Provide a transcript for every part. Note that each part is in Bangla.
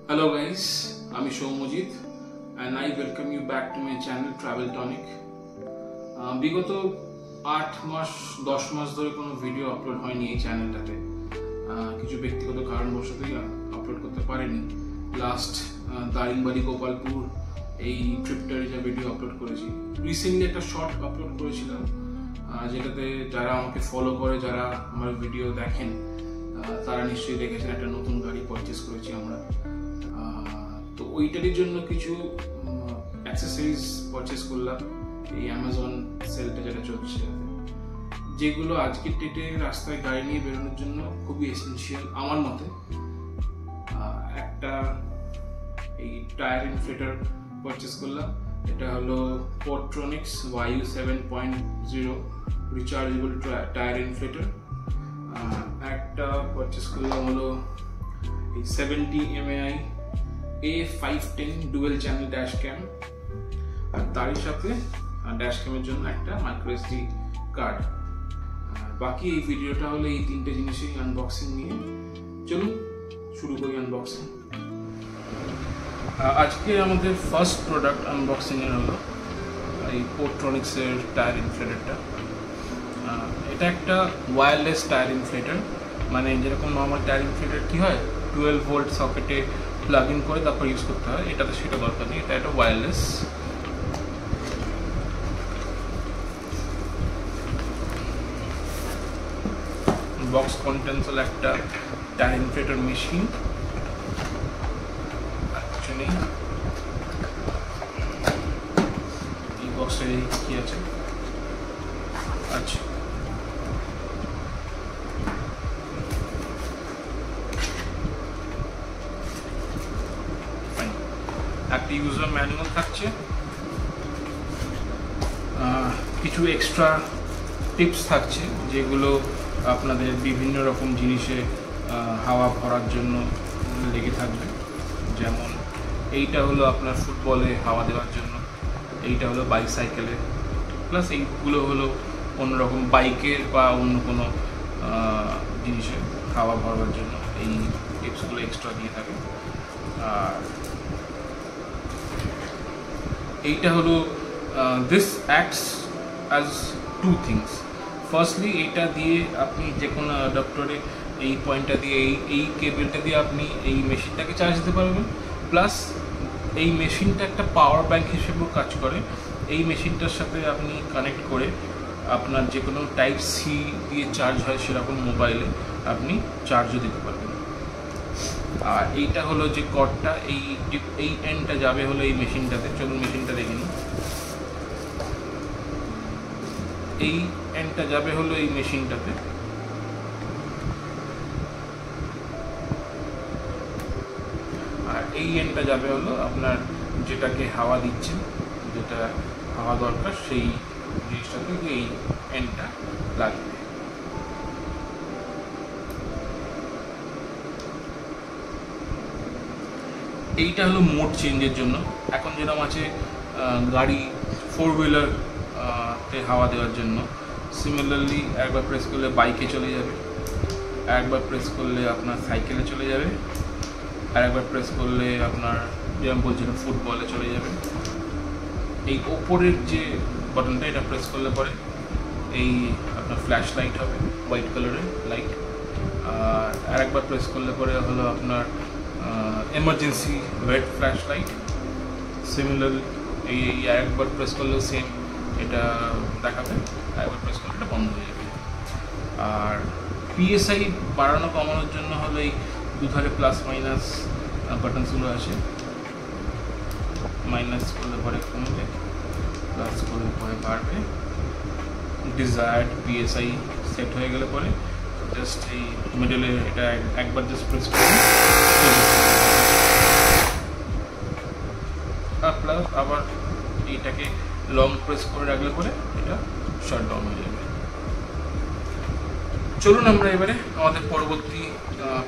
Hello guys, আমি Soumyajit and I welcome you back to my channel Travel Tonic. বিগত 8 মাস 10 মাস ধরে কোনো ভিডিও আপলোড হয়নি এই চ্যানেলটাতে। কিছু ব্যক্তিগত কারণবশতই আপলোড করতে পারিনি। লাস্ট দারিংবাড়ি গোপালপুর এই ট্রিপটার যা ভিডিও আপলোড করেছি। রিসেন্টলি একটা শর্ট আপলোড করেছিলাম যেটাতে যারা আমাকে ফলো করে, যারা আমার ভিডিও দেখেন তারা নিশ্চয়ই দেখেছেন একটা নতুন গাড়ি পারচেস করেছি আমরা। তো ওইটার জন্য কিছু অ্যাক্সেসরিজ পারচেস করলাম এই অ্যামাজন সেলটা যেটা চলছে, যেগুলো আজকের ডেটে রাস্তায় গাড়ি নিয়ে বেরোনোর জন্য খুবই এসেনশিয়াল আমার মতে। একটা এই টায়ার ইনফ্লেটার পারচেস করলাম, এটা হলো Portronics YU 7.0 rechargeable tyre inflator. একটা পারচেস করলাম হলো এই 70 mAh A510 dual channel dash cam, আর তারই সাথে ড্যাশ ক্যামের জন্য একটা মাইক্রো SD কার্ড। বাকি এই ভিডিওটা হলো এই তিনটে জিনিসের আনবক্সিং নিয়ে। চলুন শুরু করি আনবক্সিং। আজকে আমাদের ফার্স্ট প্রোডাক্ট আনবক্সিং এর হলো এই পোর্ট্রনিক্সের টায়ার ইনফ্লেটারটা। এটা একটা ওয়্যারলেস টায়ার ইনফ্লেটার, মানে যেরকম নর্মাল টায়ার ইনফ্লেটার কি হয় 12 ভোল্ট সকেটে প্লাগ ইন করে তারপর ইউজ করতে হয়, এটাতে সেটা দরকার নেই, এটা একটা ওয়্যারলেস। বক্স কন্টেন্টস হলো একটা টায়ার ইনফ্লেটার মেশিন, এই বক্সে কি আছে আচ্ছা একটা ইউজার ম্যানুয়াল থাকছে, কিছু এক্সট্রা টিপস থাকছে যেগুলো আপনাদের বিভিন্ন রকম জিনিসে হাওয়া ভরার জন্য লেগে থাকবে। যেমন এইটা হলো আপনার ফুটবলে হাওয়া দেওয়ার জন্য, এইটা হলো বাইসাইকেলে, প্লাস এইগুলো হলো অন্যরকম বাইকের বা অন্য কোনো জিনিসে হাওয়া ভরার জন্য এই টিপসগুলো এক্সট্রা দিয়ে থাকে। আর এইটা হলো this acts as to things. Firstly এইটা দিয়ে আপনি যে কোনো অ্যাডাপ্টারে এই পয়েন্টটা দিয়ে এই কেবলটা দিয়ে আপনি এই মেশিনটাকে চার্জ দিতে পারবেন, প্লাস এই মেশিনটা একটা পাওয়ার ব্যাংক হিসেবেও কাজ করে। এই মেশিনটার সাথে আপনি কানেক্ট করে আপনার যে কোনো টাইপ সি দিয়ে চার্জ হয় সেরকম মোবাইলে আপনি চার্জও দিতে পারবেন। আর এইটা হলো যে কর্ডটা, এই এন্ডটা যাবে হলো এই মেশিনটাতে। চলুন মেশিনটা দেখে নিই। এই এন্ডটা যাবে হলো এই মেশিনটাতে, আর এই এন্ডটা যাবে হলো আপনার যেটাকে হাওয়া দিচ্ছেন, যেটা হাওয়া দরকার সেই জিনিসটাতে এই এন্ডটা লাগবে। এইটা হলো মোড চেঞ্জের জন্য। এখন যেরকম আছে গাড়ি 4 হুইলার তে হাওয়া দেওয়ার জন্য, সিমিলারলি একবার প্রেস করলে বাইকে চলে যাবে, একবার প্রেস করলে আপনার সাইকেলে চলে যাবে, আর একবার প্রেস করলে আপনার যেরকম বলছিলাম ফুটবলে চলে যাবে। এই ওপরের যে বাটনটা এটা প্রেস করলে পরে এই আপনার ফ্ল্যাশ লাইট হবে, হোয়াইট কালারের লাইট। আর একবার প্রেস করলে পরে হলো আপনার emergency red flash light. Similarly এই একবার প্রেস করলেও সেম এটা দেখাবে, একবার প্রেস করলে এটা বন্ধ হয়ে যাবে। আর PSI বাড়ানো কমানোর জন্য হলো এই দুধারে প্লাস মাইনাস বাটনসগুলো আছে। মাইনাস করলে পরে কমবে, প্লাস করলে পরে বাড়বে। ডিজায়ার্ড PSI সেট হয়ে গেলে পরে জাস্ট এই মিডলে এটা একবার জাস্ট প্রেস করে প্লাস আবার এইটাকে লং প্রেস করে রাখলে পরে এটা শাট ডাউন হয়ে যাবে। চলুন আমরা এবারে আমাদের পরবর্তী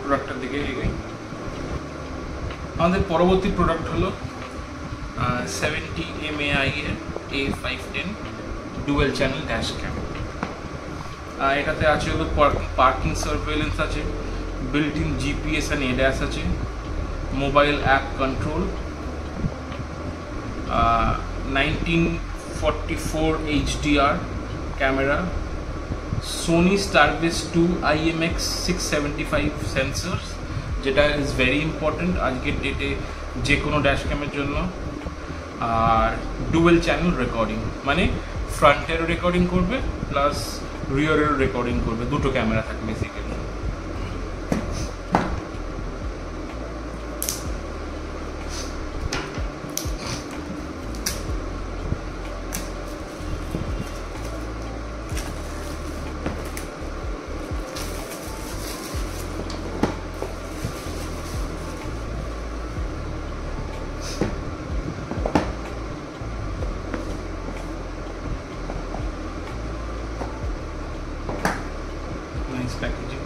প্রোডাক্টের দিকে এগোই। আমাদের পরবর্তী প্রোডাক্ট হলো 70 mAh A510 dual channel dash cam. এটাতে আছে হলো পার্কিং সার্ভেলেন্স আছে, built in GPS and ADAS আছে, mobile app control, 1944 HDR camera, Sony Starvis 2 IMX 675 sensors, যেটা is very important আজকের ডেটে যে কোনো ড্যাশ ক্যামের জন্য। আর ডুয়েল চ্যানেল রেকর্ডিং, মানে ফ্রন্টেরও রেকর্ডিং করবে প্লাস রিয়ারেরও রেকর্ডিং করবে, দুটো ক্যামেরা থাকে বেসিক্যালি। Packaging.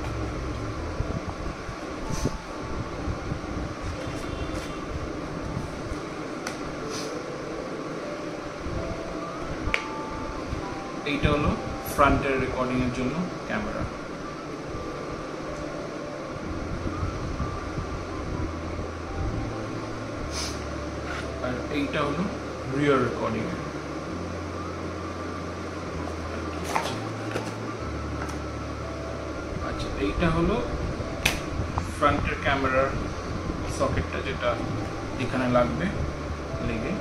এইটা হলো ফ্রন্টের রেকর্ডিং এর জন্য ক্যামেরা। আর এইটা হলো রিয়ার রেকর্ডিং। এইটা হলো ফ্রন্টের ক্যামেরার সকেটটা, যেটা এখানে লাগবে লেগে,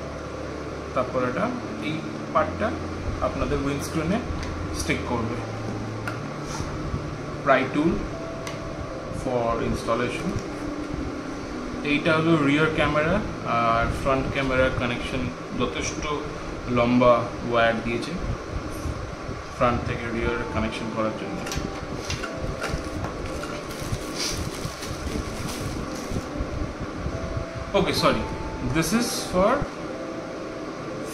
তারপর এটা এই পার্টটা আপনাদের উইন্ডস্ক্রিনে স্টিক করবে। প্রাই টুল ফর ইনস্টলেশন। এইটা হলো রিয়ার ক্যামেরা আর ফ্রন্ট ক্যামেরার কানেকশন, যথেষ্ট লম্বা ওয়্যার দিয়েছে ফ্রন্ট থেকে রিয়ার কানেকশন করার জন্য। Okay, sorry, this is for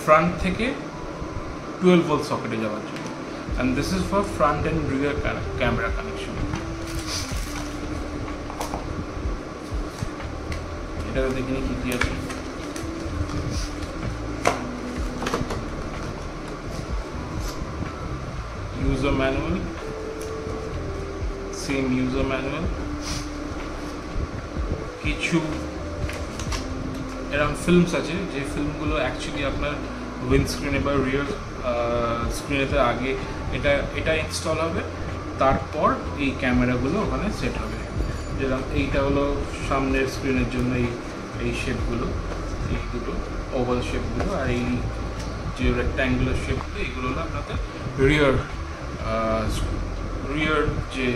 front থেকে 12 volt socket এ যাওয়ার জন্য, and this is for front and rear camera connection. এটা দেখে নিই কি আছে। User manual, same user manual, কিছু এরকম ফিল্মস আছে যে ফিল্মগুলো অ্যাকচুয়ালি আপনার উইন্ডস্ক্রিনে বা রিয়ার স্ক্রিনেতে আগে এটা ইনস্টল হবে, তারপর এই ক্যামেরাগুলো ওখানে সেট হবে। যেরকম এইটা হলো সামনের স্ক্রিনের জন্য এই শেপগুলো, এই দুটো ওভাল শেপগুলো, আর এই যে রেক্ট্যাঙ্গুলার শেপগুলো এইগুলো হলো আপনাদের রিয়ার যে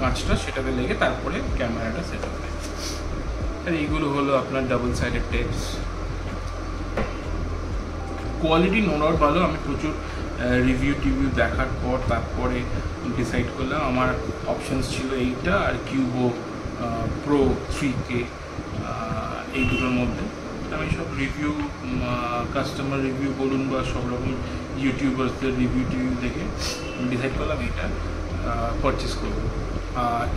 কাঁচটা সেটাতে লেগে তারপরে ক্যামেরাটা সেট হবে। আর এইগুলো হলো আপনার double sided tapes. Quality no doubt ভালো। আমি প্রচুর রিভিউ দেখার পর তারপরে ডিসাইড করলাম। আমার অপশানস ছিল এইটা আর কিউবো প্রো 3K, এই দুটোর মধ্যে। আমি সব রিভিউ, কাস্টমার রিভিউ বলুন বা সব রকম ইউটিউবার্সদের রিভিউ দেখে ডিসাইড করলাম এইটা পারচেস করবো।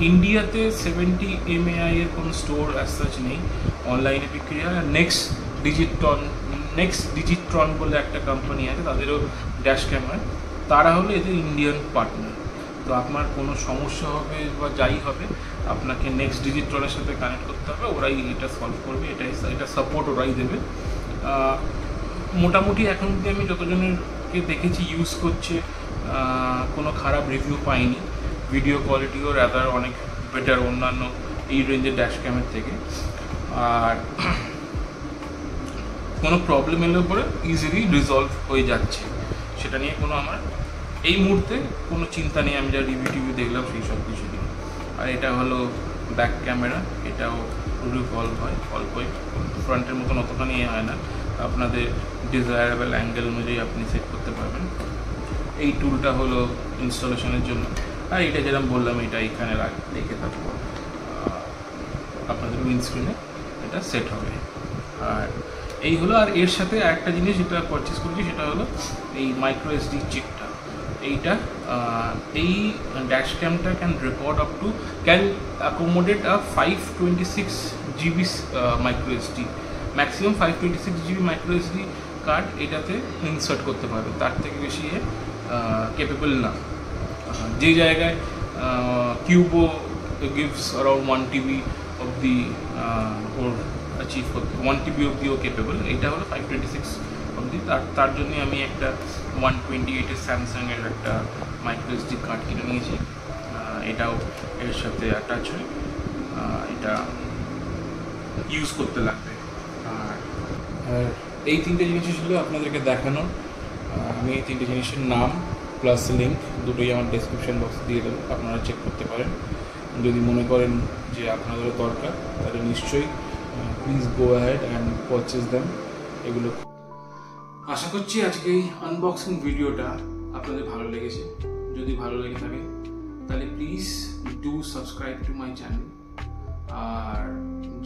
ইন্ডিয়াতে 70 mAi এর কোনো স্টোর অ্যাজ সাচ নেই, অনলাইনে বিক্রি হয়। নেক্সট ডিজিট্রন বলে একটা কোম্পানি আছে, তাদেরও ড্যাশ ক্যামেরা, তারা হলো এদের ইন্ডিয়ান পার্টনার। তো আপনার কোনো সমস্যা হবে বা যাই হবে, আপনাকে নেক্সট ডিজিট্রনের সাথে কানেক্ট করতে হবে, ওরাই এটা সলভ করবে, এটা সাপোর্ট ওরাই দেবে। মোটামুটি এখন অবধি আমি যতজনেরকে দেখেছি ইউজ করছে, কোনো খারাপ রিভিউ পাইনি। ভিডিও কোয়ালিটিও রাদার অনেক বেটার অন্যান্য এই রেঞ্জের ড্যাশ ক্যামের থেকে। আর কোনো প্রবলেম এলে পরে ইজিলি রিজলভ হয়ে যাচ্ছে, সেটা নিয়ে কোনো আমার এই মুহূর্তে কোনো চিন্তা নেই। আমি যা রিভিউ দেখলাম সেই সব কিছু নিয়ে। আর এটা হলো ব্যাক ক্যামেরা, এটাও রিভলভ হয় অল্পই, ফ্রন্টের মতন অতখানি হয় না। আপনাদের ডিজায়ারেবল অ্যাঙ্গেল অনুযায়ী আপনি সেট করতে পারবেন। এই টুলটা হলো ইনস্টলেশনের জন্য। আর এটা যেরকম বললাম, এটা এখানে রেখে তারপর আপনাদের উইন্ডস্ক্রিনে এটা সেট হবে। আর এই হলো। আর এর সাথে একটা জিনিস যেটা পারচেস করেছি সেটা হলো এই মাইক্রো এসডি চিপটা। এইটা এই ড্যাশ ক্যামটা can accommodate a 526 GB micro SD, maximum 526 GB micro SD card এটাতে ইনসার্ট করতে পারবে, তার থেকে বেশি ক্যাপেবল না। যে জায়গায় কিউবো গিভস অ্যারাউন্ড 1 TB অবধি ওর অ্যাচিভ করতে, 1 TB অবধিও কেপেবল। এটা হলো 526 অবধি। তার জন্য আমি একটা 128 স্যামসাংয়ের একটা মাইক্রো SD কার্ড কিনে নিয়েছি। এটাও এর সাথে অ্যাটাচ হয়, এটা ইউজ করতে লাগবে। আর এই 3টে জিনিস ছিল আপনাদেরকে দেখানো। আমি এই 3টে জিনিসের নাম প্লাস লিঙ্ক দুটোই আমার ডেসক্রিপশন বক্সে দিয়ে দেবো, আপনারা চেক করতে পারেন। যদি মনে করেন যে আপনাদেরও দরকার তাহলে নিশ্চয়ই please go ahead and purchase them এগুলো। আশা করছি আজকে এই আনবক্সিং ভিডিওটা আপনাদের ভালো লেগেছে। যদি ভালো লেগে থাকে তাহলে please do subscribe to my channel, আর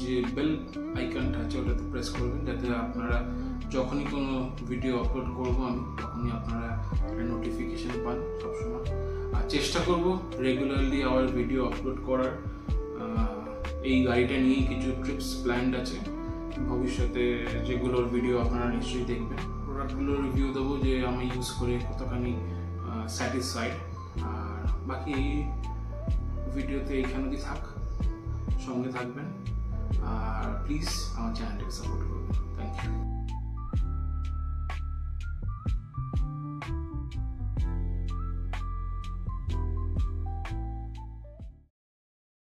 যে বেল আইকনটা আছে ওটাতে প্রেস করবেন, যাতে আপনারা যখনই কোনো ভিডিও আপলোড করবো আমি তখনই আপনারা একটা নোটিফিকেশান পান সবসময়। আর চেষ্টা করব রেগুলারলি আমার ভিডিও আপলোড করার। এই গাড়িটা নিয়েই কিছু ট্রিপস প্ল্যান্ড আছে ভবিষ্যতে, যেগুলোর ভিডিও আপনারা নিশ্চয়ই দেখবেন। প্রোডাক্টগুলোর রিভিউ দেবো যে আমি ইউজ করে কতখানি স্যাটিসফাইড। আর বাকি এই ভিডিওতে এইখানেই থাক, সঙ্গে থাকবেন, আর প্লিজ আমার চ্যানেলটাকে সাপোর্ট করবেন। Thank you.